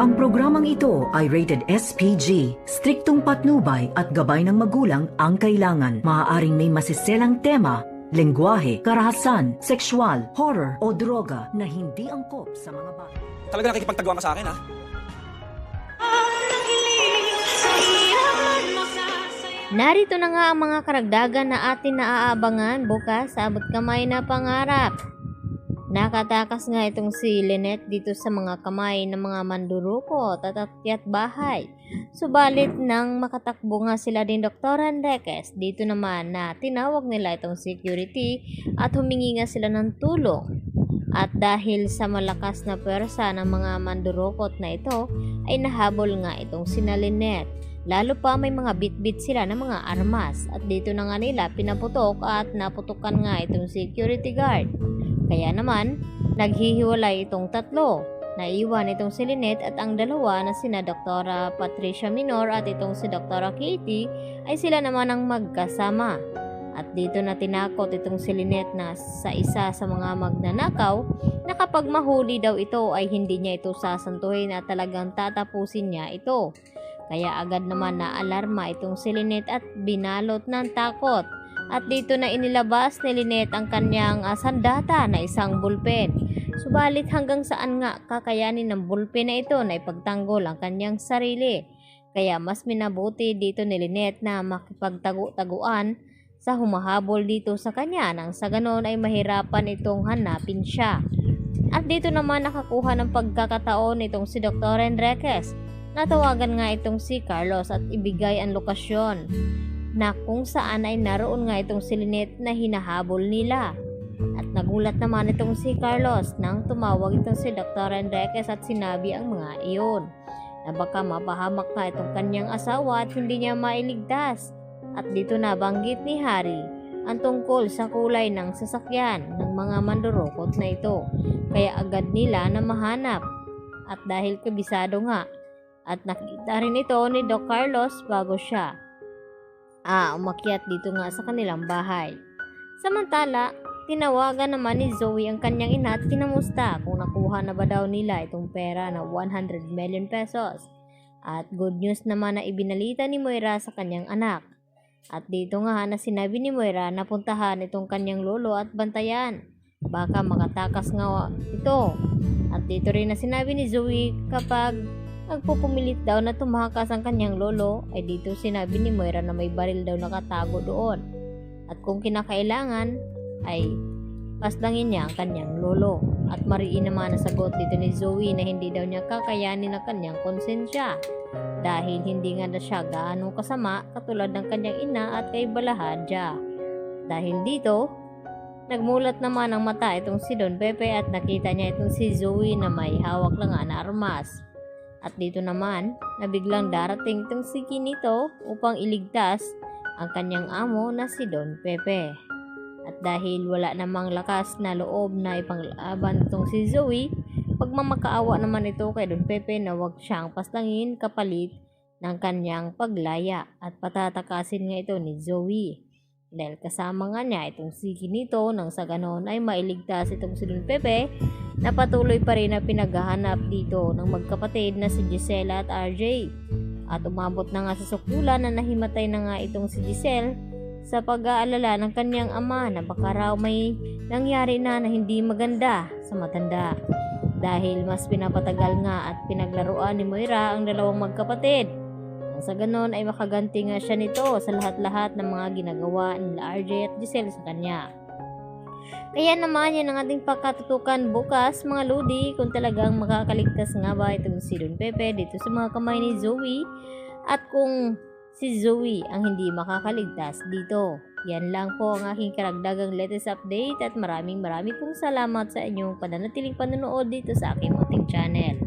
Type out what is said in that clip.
Ang programang ito ay rated SPG. Striktong patnubay at gabay ng magulang ang kailangan. Maaaring may masiselang tema, lengguwahe, karahasan, sexual, horror o droga na hindi angkop sa mga bata. Talaga nakikipagtagwa ka sa akin, ha? Narito na nga ang mga karagdagan na atin naaabangan bukas sa abot kamay na pangarap. Nakatakas nga itong si Lynette dito sa mga kamay ng mga mandurukot at akyat bahay. Subalit nang makatakbo nga sila din Dr. Enriquez, dito naman na tinawag nila itong security at humingi nga sila ng tulong. At dahil sa malakas na pwersa ng mga mandurukot na ito, ay nahabol nga itong sina Lynette. Lalo pa may mga bit-bit sila ng mga armas at dito na nga nila pinaputok at naputukan nga itong security guard. Kaya naman, naghihiwalay itong tatlo. Naiwan itong si Lynette at ang dalawa na sina Dr. Patricia Minor at itong si Dr. Katie ay sila naman ang magkasama. At dito na tinakot itong si Lynette na sa isa sa mga magnanakaw na kapag mahuli daw ito ay hindi niya ito sasantuhin at talagang tatapusin niya ito. Kaya agad naman na alarma itong si Lynette at binalot ng takot. At dito na inilabas ni Lynette ang kanyang sandata na isang bulpen. Subalit hanggang saan nga kakayanin ng bulpen na ito na ipagtanggol ang kanyang sarili. Kaya mas minabuti dito ni Lynette na makipagtago-taguan sa humahabol dito sa kanya nang sa ganon ay mahirapan itong hanapin siya. At dito naman nakakuha ng pagkakataon itong si Dr. Enriquez. Natawagan nga itong si Carlos at ibigay ang lokasyon na kung saan ay naroon nga itong si Lynette na hinahabol nila. At nagulat naman itong si Carlos nang tumawag itong si Dr. Enriquez at sinabi ang mga iyon na baka mapahamak nga itong kanyang asawa at hindi niya mailigtas. At dito na banggit ni Harry ang tungkol sa kulay ng sasakyan ng mga mandurukot na ito. Kaya agad nila na mahanap at dahil kabisado nga at nakita rin ito ni Doc Carlos bago siya umakyat dito nga sa kanilang bahay. Samantala, tinawagan naman ni Zoe ang kanyang ina at kinamusta kung nakuha na ba daw nila itong pera na 100 million pesos. At good news naman na ibinalita ni Moira sa kanyang anak. At dito nga na sinabi ni Moira na puntahan itong kanyang lolo at bantayan. Baka makatakas nga ito. At dito rin na sinabi ni Zoe kapag nagpupumilit daw na tumakas ang kanyang lolo, ay dito sinabi ni Moira na may baril daw nakatago doon. At kung kinakailangan, ay pasdangin niya ang kanyang lolo. At mariin naman ang sagot dito ni Zoe na hindi daw niya kakayanin ang kanyang konsensya. Dahil hindi nga na siya gaano kasama katulad ng kanyang ina at kay Balahadja. Dahil dito, nagmulat naman ang mata itong si Don Pepe at nakita niya itong si Zoe na may hawak lang nga na armas. At dito naman, na biglang darating itong si Kinito upang iligtas ang kanyang amo na si Don Pepe. At dahil wala namang lakas na loob na ipanglaban itong si Zoe, pagmamakaawa naman ito kay Don Pepe na huwag siyang pastangin kapalit ng kanyang paglaya at patatakasin nga ito ni Zoe. Dahil kasama nga niya itong si Kinito nang sa ganon ay mailigtas itong si Don Pepe na patuloy pa rin na pinaghahanap dito ng magkapatid na si Giselle at RJ. At umabot na nga sa sukulan na nahimatay na nga itong si Giselle sa pag-aalala ng kanyang ama na baka raw may nangyari na hindi maganda sa matanda. Dahil mas pinapatagal nga at pinaglaruan ni Moira ang dalawang magkapatid. Sa ganon ay makaganti nga siya nito sa lahat-lahat ng mga ginagawa ni RJ at Giselle sa kanya. Kaya naman yan ang ating pagkatutukan bukas mga lodi kung talagang makakaligtas nga ba itong si Don Pepe dito sa mga kamay ni Zoe at kung si Zoe ang hindi makakaligtas dito. Yan lang po ang aking karagdagang latest update at maraming pong salamat sa inyong pananatiling panonood dito sa aking munting channel.